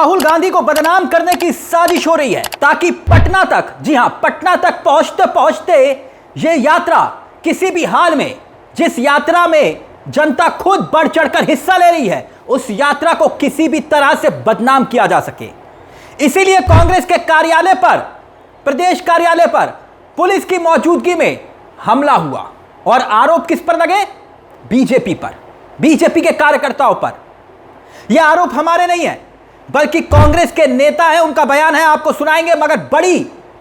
राहुल गांधी को बदनाम करने की साजिश हो रही है ताकि पटना तक, जी हां, पटना तक पहुंचते पहुंचते यह यात्रा किसी भी हाल में, जिस यात्रा में जनता खुद बढ़ चढ़कर हिस्सा ले रही है, उस यात्रा को किसी भी तरह से बदनाम किया जा सके। इसीलिए कांग्रेस के कार्यालय पर, प्रदेश कार्यालय पर पुलिस की मौजूदगी में हमला हुआ और आरोप किस पर लगे? बीजेपी पर, बीजेपी के कार्यकर्ताओं पर। यह आरोप हमारे नहीं है, बल्कि कांग्रेस के नेता हैं, उनका बयान है, आपको सुनाएंगे। मगर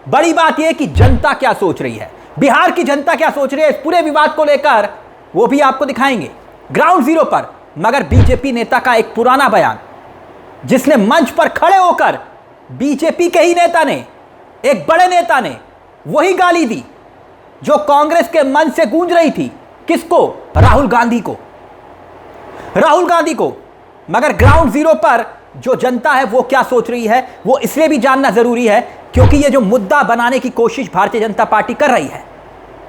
बड़ी बात यह है कि जनता क्या सोच रही है, बिहार की जनता क्या सोच रही है इस पूरे विवाद को लेकर, वो भी आपको दिखाएंगे ग्राउंड जीरो पर। मगर बीजेपी नेता का एक पुराना बयान, जिसने मंच पर खड़े होकर बीजेपी के ही नेता ने, एक बड़े नेता ने वही गाली दी जो कांग्रेस के मन से गूंज रही थी। किसको? राहुल गांधी को, राहुल गांधी को। मगर ग्राउंड जीरो पर जो जनता है वो क्या सोच रही है, वो इसलिए भी जानना जरूरी है क्योंकि ये जो मुद्दा बनाने की कोशिश भारतीय जनता पार्टी कर रही है,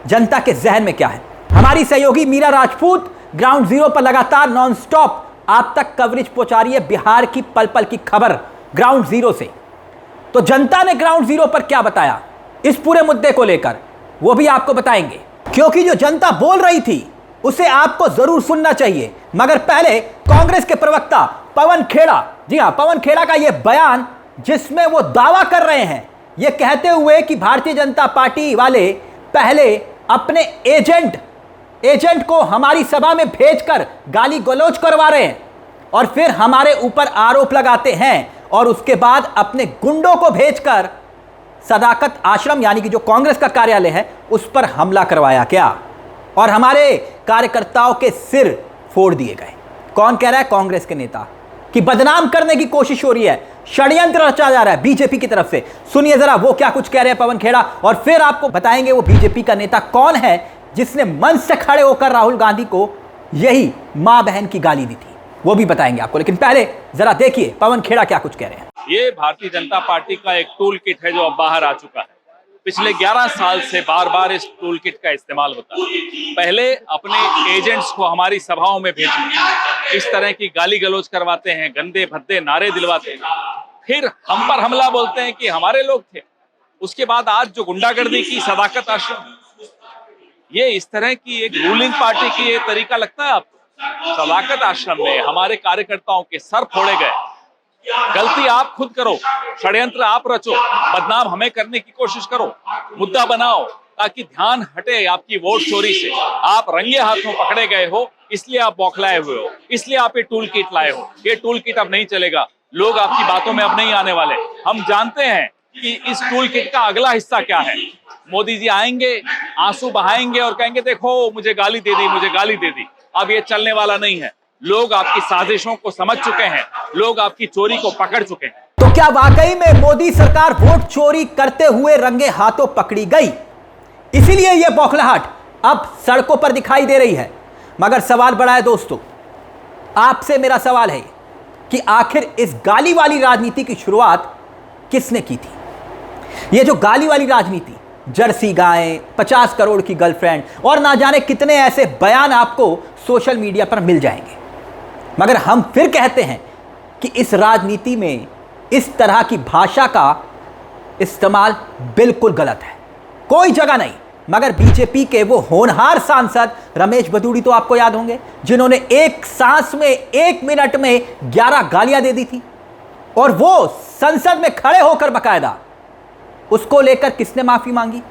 जनता के जहन में क्या है। हमारी सहयोगी मीरा राजपूत ग्राउंड जीरो पर लगातार नॉन स्टॉप आप तक कवरेज पहुंचा रही है बिहार की पल पल की खबर ग्राउंड जीरो से। तो जनता ने ग्राउंड जीरो पर क्या बताया इस पूरे मुद्दे को लेकर, वो भी आपको बताएंगे, क्योंकि जो जनता बोल रही थी उसे आपको जरूर सुनना चाहिए। मगर पहले कांग्रेस के प्रवक्ता पवन खेड़ा, जी हां, पवन खेड़ा का यह बयान, जिसमें वो दावा कर रहे हैं, यह कहते हुए कि भारतीय जनता पार्टी वाले पहले अपने एजेंट को हमारी सभा में भेजकर गाली गलौज करवा रहे हैं और फिर हमारे ऊपर आरोप लगाते हैं और उसके बाद अपने गुंडों को भेजकर सदाकत आश्रम, यानी कि जो कांग्रेस का कार्यालय है, उस पर हमला करवाया क्या और हमारे कार्यकर्ताओं के सिर फोड़ दिए गए। कौन कह रहा है? कांग्रेस के नेता, कि बदनाम करने की कोशिश हो रही है, षड्यंत्र रचा जा रहा है बीजेपी की तरफ से। सुनिए जरा वो क्या कुछ कह रहे हैं पवन खेड़ा, और फिर आपको बताएंगे वो बीजेपी का नेता कौन है जिसने मंच से खड़े होकर राहुल गांधी को यही मां बहन की गाली दी थी, वो भी बताएंगे आपको। लेकिन पहले जरा देखिए पवन खेड़ा क्या कुछ कह रहे हैं। ये भारतीय जनता पार्टी का एक टूल किट है जो अब बाहर आ चुका है। पिछले 11 साल से बार बार इस टूल किट का इस्तेमाल होता है। पहले अपने एजेंट्स को हमारी सभाओं में भेजना, इस तरह की गाली गलौज करवाते हैं, गंदे भद्दे नारे दिलवाते हैं, फिर हम पर हमला बोलते हैं कि हमारे लोग थे। उसके बाद आज जो गुंडागर्दी की सदाकत आश्रम, ये इस तरह की एक रूलिंग पार्टी की ये तरीका लगता है आपको? सदाकत आश्रम में हमारे कार्यकर्ताओं के सर फोड़े गए। गलती आप खुद करो, षड्यंत्र आप रचो, बदनाम हमें करने की कोशिश करो, मुद्दा बनाओ ताकि ध्यान हटे आपकी वोट चोरी से। आप रंगे हाथों पकड़े गए हो, इसलिए आप बौखलाए हुए हो, इसलिए आप ये टूल किट लाए हो। ये टूल किट अब नहीं चलेगा, लोग आपकी बातों में अब नहीं आने वाले। हम जानते हैं कि इस टूल किट का अगला हिस्सा क्या है। मोदी जी आएंगे, आंसू बहाएंगे और कहेंगे देखो मुझे गाली दे दी, मुझे गाली दे दी। अब ये चलने वाला नहीं है। लोग आपकी साजिशों को समझ चुके हैं, लोग आपकी चोरी को पकड़ चुके हैं। तो क्या वाकई में मोदी सरकार वोट चोरी करते हुए रंगे हाथों पकड़ी गई, इसीलिए यह बौखलाहट अब सड़कों पर दिखाई दे रही है? मगर सवाल बड़ा है दोस्तों, आपसे मेरा सवाल है कि आखिर इस गाली वाली राजनीति की शुरुआत किसने की थी? यह जो गाली वाली राजनीति, जर्सी गायें, 50 करोड़ की गर्लफ्रेंड और ना जाने कितने ऐसे बयान आपको सोशल मीडिया पर मिल जाएंगे। मगर हम फिर कहते हैं कि इस राजनीति में इस तरह की भाषा का इस्तेमाल बिल्कुल गलत है, कोई जगह नहीं। मगर बीजेपी के वो होनहार सांसद रमेश बदूड़ी तो आपको याद होंगे, जिन्होंने एक सांस में 1 मिनट में 11 गालियां दे दी थी, और वो संसद में खड़े होकर बकायदा उसको लेकर किसने माफी मांगी?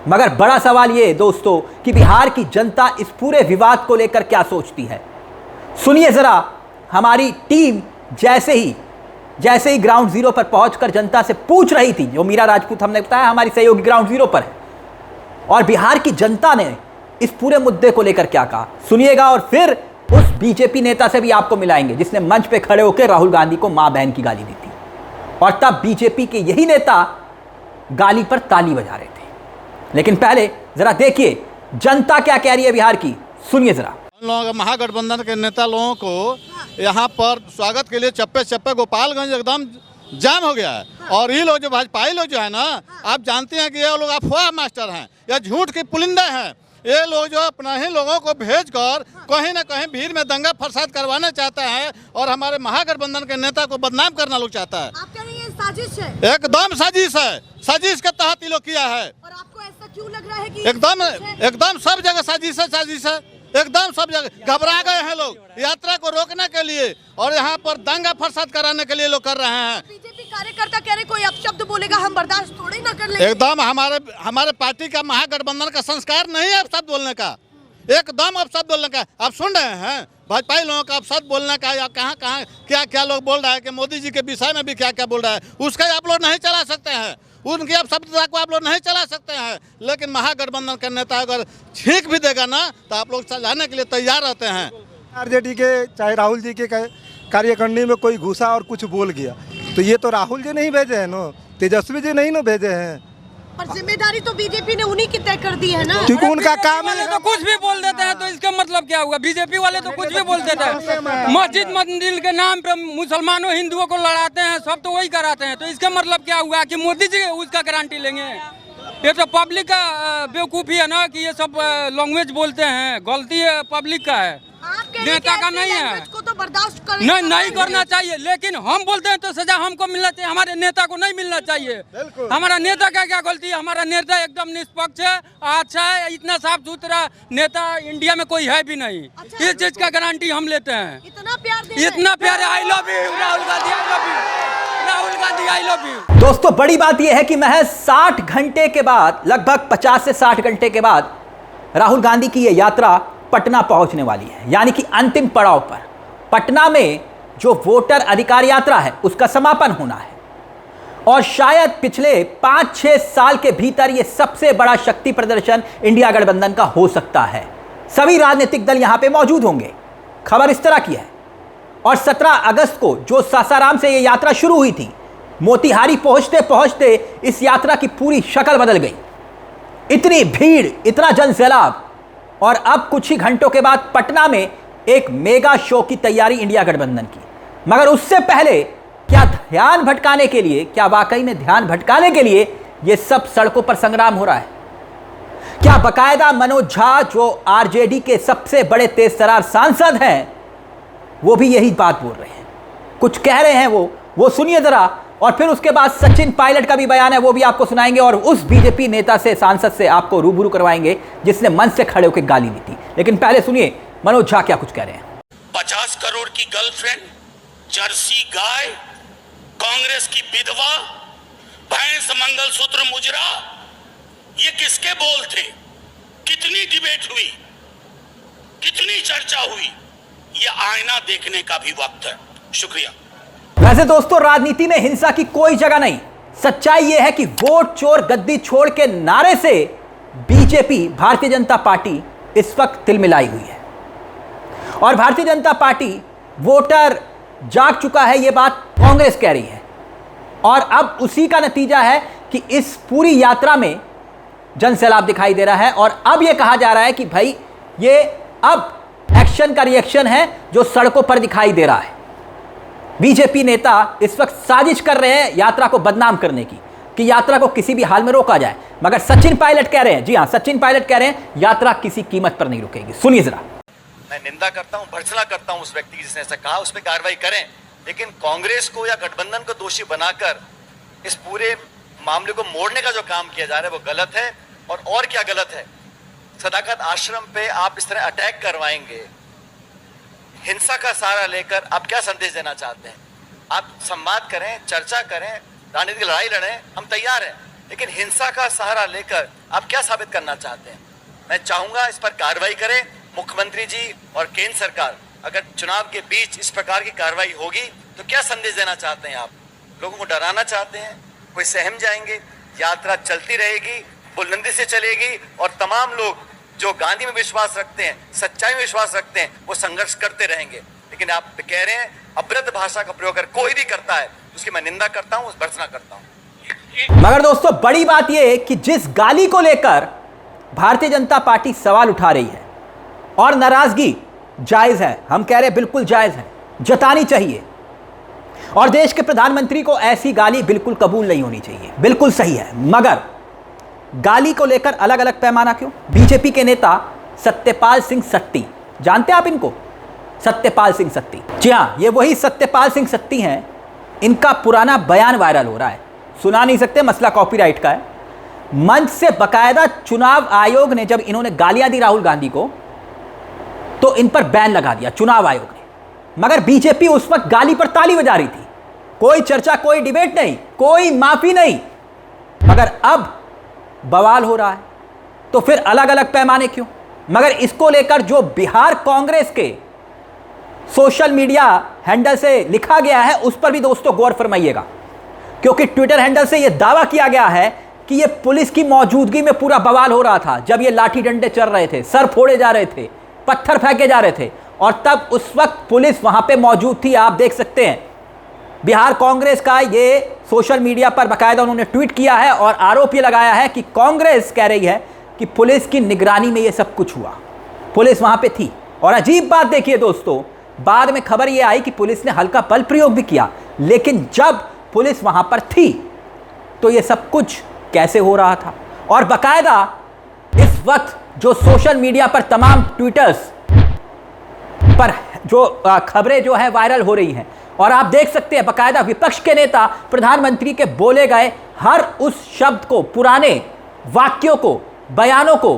मगर बड़ा सवाल ये दोस्तों कि बिहार की जनता इस पूरे विवाद को लेकर क्या सोचती है। सुनिए जरा, हमारी टीम जैसे ही ग्राउंड जीरो पर पहुंचकर जनता से पूछ रही थी, जो मीरा राजपूत हमने बताया हमारी सहयोगी ग्राउंड जीरो पर है, और बिहार की जनता ने इस पूरे मुद्दे को लेकर क्या कहा सुनिएगा। और फिर उस बीजेपी नेता से भी आपको मिलाएंगे जिसने मंच पे खड़े होकर राहुल गांधी को मां बहन की गाली दी थी, और तब बीजेपी के यही नेता गाली पर ताली बजा रहे थे। लेकिन पहले जरा देखिए जनता क्या कह रही है बिहार की, सुनिए जरा। हम लोगों महागठबंधन के नेता लोगों को यहाँ पर स्वागत के लिए चप्पे चप्पे गोपालगंज एकदम जाम हो गया है। और ये लोग जो भाजपाई लोग जो है ना, आप जानते हैं कि ये लोग अफवाह मास्टर हैं या झूठ के पुलिंदे हैं। ये लोग जो अपना ही लोगों को भेजकर कहीं ना कहीं भीड़ में दंगा फसाद करवाना चाहता है और हमारे महागठबंधन के नेता को बदनाम करना लोग चाहता है। आप कह रहे हैं ये साजिश है? एकदम साजिश है, साजिश के तहत ये लोग किया है। और आपको ऐसा क्यों लग रहा है कि एकदम सब जगह साजिश है, एकदम सब जगह घबरा गए हैं लोग यात्रा को रोकने के लिए और यहाँ पर दंगा फसाद कराने के लिए लोग कर रहे हैं। बीजेपी कार्यकर्ता कह रहे कोई अपशब्द बोलेगा हम बर्दाश्त थोड़ी ना कर लेंगे। एकदम हमारे पार्टी का महागठबंधन का संस्कार नहीं है अपशब्द बोलने का, एकदम अपशब्द बोलने का। आप सुन रहे हैं भाजपा लोगों का अपशब्द बोलने का, या कहाँ कहाँ क्या क्या लोग बोल रहा है कि मोदी जी के विषय में भी क्या क्या बोल रहा है, उसका आप लोग नहीं चला सकते हैं, उनकी अपशब्दता को आप लोग नहीं चला सकते हैं। लेकिन महागठबंधन का नेता अगर छींक भी देगा ना तो आप लोग चलाने के लिए तैयार रहते हैं। आरजेडी के चाहे राहुल जी के कार्यकारिणी में कोई घुसा और कुछ बोल गया तो ये तो राहुल जी नहीं भेजे हैं ना, तेजस्वी जी नहीं ना भेजे हैं। पर जिम्मेदारी तो बीजेपी ने उन्हीं की तय कर दी है ना, क्योंकि उनका काम है। तो कुछ भी बोल देते हैं तो इसका मतलब क्या हुआ? बीजेपी वाले तो कुछ भी बोल देते हैं। मस्जिद मंदिर के नाम पे मुसलमानों हिंदुओं को लड़ाते हैं, सब तो वही कराते हैं, तो इसका मतलब क्या हुआ कि मोदी जी उसका गारंटी लेंगे? ये तो पब्लिक का बेवकूफ़ी है ना कि ये सब लैंग्वेज बोलते हैं, गलती है पब्लिक का है, नेता का नहीं है। को तो बर्दाश्त नहीं करना चाहिए, लेकिन हम बोलते हैं तो सजा हमको मिलना चाहिए, हमारे नेता को नहीं मिलना चाहिए। हमारा नेता का क्या गलती है? हमारा नेता एकदम निष्पक्ष है, अच्छा है, इतना साफ सुथरा नेता इंडिया में कोई है भी नहीं। अच्छा, इस चीज का गारंटी हम लेते हैं। इतना प्यार इतना प्यार। I love you Rahul Gandhi, I love you Rahul Gandhi, I love you. दोस्तों बड़ी बात यह है कि महज 60 घंटे के बाद, लगभग 50 से 60 घंटे के बाद राहुल गांधी की यह यात्रा पटना पहुंचने वाली है, यानी कि अंतिम पड़ाव पर पटना में जो वोटर अधिकार यात्रा है उसका समापन होना है। और शायद पिछले 5-6 साल के भीतर यह सबसे बड़ा शक्ति प्रदर्शन इंडिया गठबंधन का हो सकता है। सभी राजनीतिक दल यहां पे मौजूद होंगे। खबर इस तरह की है। और 17 अगस्त को जो सासाराम से यह यात्रा शुरू हुई थी, मोतिहारी पहुंचते पहुंचते इस यात्रा की पूरी शक्ल बदल गई। इतनी भीड़, इतना जनसैलाब, और अब कुछ ही घंटों के बाद पटना में एक मेगा शो की तैयारी इंडिया गठबंधन की। मगर उससे पहले क्या ध्यान भटकाने के लिए, क्या वाकई में ध्यान भटकाने के लिए यह सब सड़कों पर संग्राम हो रहा है? क्या बकायदा मनोज झा जो आरजेडी के सबसे बड़े तेजतर्रार सांसद हैं, वो भी यही बात बोल रहे हैं, कुछ कह रहे हैं वो सुनिए जरा। और फिर उसके बाद सचिन पायलट का भी बयान है, वो भी आपको सुनाएंगे। और उस बीजेपी नेता से, सांसद से आपको रूबरू करवाएंगे जिसने मंच से खड़े होकर गाली दी थी। लेकिन पहले सुनिए मनोज झा क्या कुछ कह रहे हैं। 50 करोड़ की गर्लफ्रेंड, जर्सी गाय, कांग्रेस की विधवा, भैंस, मंगलसूत्र, मुजरा, ये किसके बोल थे? कितनी डिबेट हुई, कितनी चर्चा हुई? ये आईना देखने का भी वक्त है। शुक्रिया। वैसे दोस्तों राजनीति में हिंसा की कोई जगह नहीं। सच्चाई यह है कि वोट चोर गद्दी छोड़ के नारे से बीजेपी, भारतीय जनता पार्टी इस वक्त तिलमिलाई हुई है। और भारतीय जनता पार्टी वोटर जाग चुका है, यह बात कांग्रेस कह रही है। और अब उसी का नतीजा है कि इस पूरी यात्रा में जनसैलाब दिखाई दे रहा है। और अब यह कहा जा रहा है कि भाई ये अब एक्शन का रिएक्शन है जो सड़कों पर दिखाई दे रहा है। बीजेपी नेता इस वक्त साजिश कर रहे हैं यात्रा को बदनाम करने की, कि यात्रा को किसी भी हाल में रोका जाए। मगर सचिन पायलट कह रहे हैं, जी हां, सचिन पायलट कह रहे हैं यात्रा किसी कीमत पर नहीं रुकेगी। सुनिए जरा। मैं निंदा करता हूं, भर्त्सना करता हूं उस व्यक्ति जिसने ऐसा कहा, उस पर कार्रवाई करें। लेकिन कांग्रेस को या गठबंधन को दोषी बनाकर इस पूरे मामले को मोड़ने का जो काम किया जा रहा है वो गलत है। और क्या गलत है? सदाकत आश्रम पे आप इस तरह अटैक करवाएंगे, हिंसा का सहारा लेकर आप क्या संदेश देना चाहते हैं? आप संवाद करें, चर्चा करें, राजनीतिक लड़ाई लड़ें, हम तैयार हैं। लेकिन हिंसा का सहारा लेकर आप क्या साबित करना चाहते हैं? मैं चाहूंगा इस पर कार्रवाई करें मुख्यमंत्री जी और केंद्र सरकार। अगर चुनाव के बीच इस प्रकार की कार्रवाई होगी तो क्या संदेश देना चाहते हैं आप? लोगों को डराना चाहते हैं? कोई सहम जाएंगे? यात्रा चलती रहेगी, बुलंदी से चलेगी और तमाम लोग जो गांधी में विश्वास रखते हैं, सच्चाई में विश्वास रखते हैं, वो संघर्ष करते रहेंगे। लेकिन आप कह रहे हैं अभद्र भाषा का प्रयोग अगर कोई भी करता है उसकी मैं निंदा करता हूं, भर्त्सना करता हूं। मगर दोस्तों बड़ी बात यह है कि जिस गाली को लेकर भारतीय जनता पार्टी सवाल उठा रही है और नाराजगी जायज है, हम कह रहे हैं बिल्कुल जायज है, जतानी चाहिए। और देश के प्रधानमंत्री को ऐसी गाली बिल्कुल कबूल नहीं होनी चाहिए, बिल्कुल सही है। मगर गाली को लेकर अलग अलग पैमाना क्यों? बीजेपी के नेता सत्यपाल सिंह सत्ती, जानते हैं आप इनको? सत्यपाल सिंह सत्ती, जी हाँ, ये वही सत्यपाल सिंह सत्ती हैं। इनका पुराना बयान वायरल हो रहा है, सुना नहीं सकते, मसला कॉपीराइट का है। मंच से बकायदा चुनाव आयोग ने जब इन्होंने गालियां दी राहुल गांधी को, तो इन पर बैन लगा दिया चुनाव आयोग ने। मगर बीजेपी उस वक्त गाली पर ताली बजा रही थी, कोई चर्चा, कोई डिबेट नहीं, कोई माफी नहीं। मगर अब बवाल हो रहा है, तो फिर अलग अलग पैमाने क्यों? मगर इसको लेकर जो बिहार कांग्रेस के सोशल मीडिया हैंडल से लिखा गया है, उस पर भी दोस्तों गौर फरमाइएगा, क्योंकि ट्विटर हैंडल से यह दावा किया गया है कि यह पुलिस की मौजूदगी में पूरा बवाल हो रहा था। जब ये लाठी डंडे चल रहे थे, सर फोड़े जा रहे थे, पत्थर फेंके जा रहे थे, और तब उस वक्त पुलिस वहां पे मौजूद थी। आप देख सकते हैं बिहार कांग्रेस का ये सोशल मीडिया पर बाकायदा उन्होंने ट्वीट किया है और आरोप ये लगाया है कि कांग्रेस कह रही है कि पुलिस की निगरानी में ये सब कुछ हुआ, पुलिस वहां पे थी। और अजीब बात देखिए दोस्तों, बाद में खबर ये आई कि पुलिस ने हल्का बल प्रयोग भी किया, लेकिन जब पुलिस वहां पर थी तो ये सब कुछ कैसे हो रहा था? और बाकायदा इस वक्त जो सोशल मीडिया पर तमाम ट्विटर्स पर जो खबरें जो है वायरल हो रही हैं, और आप देख सकते हैं बाकायदा विपक्ष के नेता प्रधानमंत्री के बोले गए हर उस शब्द को, पुराने वाक्यों को, बयानों को,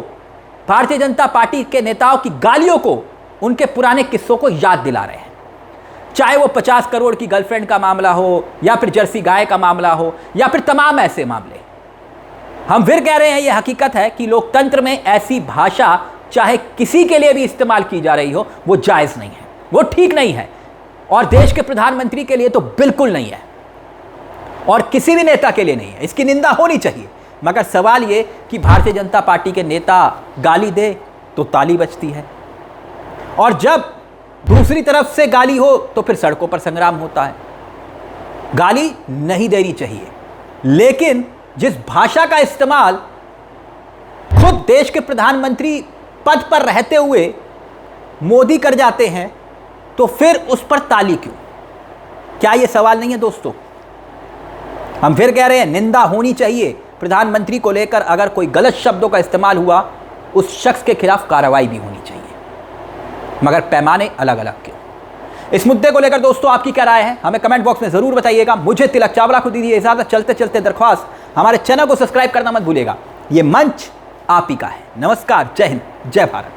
भारतीय जनता पार्टी के नेताओं की गालियों को, उनके पुराने किस्सों को याद दिला रहे हैं। चाहे वो 50 करोड़ की गर्लफ्रेंड का मामला हो, या फिर जर्सी गाय का मामला हो, या फिर तमाम ऐसे मामले। हम फिर कह रहे हैं, यह हकीकत है कि लोकतंत्र में ऐसी भाषा चाहे किसी के लिए भी इस्तेमाल की जा रही हो, वो जायज़ नहीं है, वो ठीक नहीं है, और देश के प्रधानमंत्री के लिए तो बिल्कुल नहीं है, और किसी भी नेता के लिए नहीं है। इसकी निंदा होनी चाहिए। मगर सवाल ये कि भारतीय जनता पार्टी के नेता गाली दे तो ताली बजती है, और जब दूसरी तरफ से गाली हो तो फिर सड़कों पर संग्राम होता है। गाली नहीं देनी चाहिए, लेकिन जिस भाषा का इस्तेमाल खुद देश के प्रधानमंत्री पद पर रहते हुए मोदी कर जाते हैं, तो फिर उस पर ताली क्यों? क्या यह सवाल नहीं है दोस्तों? हम फिर कह रहे हैं, निंदा होनी चाहिए। प्रधानमंत्री को लेकर अगर कोई गलत शब्दों का इस्तेमाल हुआ, उस शख्स के खिलाफ कार्रवाई भी होनी चाहिए, मगर पैमाने अलग अलग क्यों? इस मुद्दे को लेकर दोस्तों आपकी क्या राय है, हमें कमेंट बॉक्स में जरूर बताइएगा। मुझे तिलक चावला को दीजिए इजाजत। चलते चलते दरख्वास्त, हमारे चैनल को सब्सक्राइब करना मत भूलिएगा। ये मंच आप ही का है। नमस्कार, जय हिंद, जय भारत।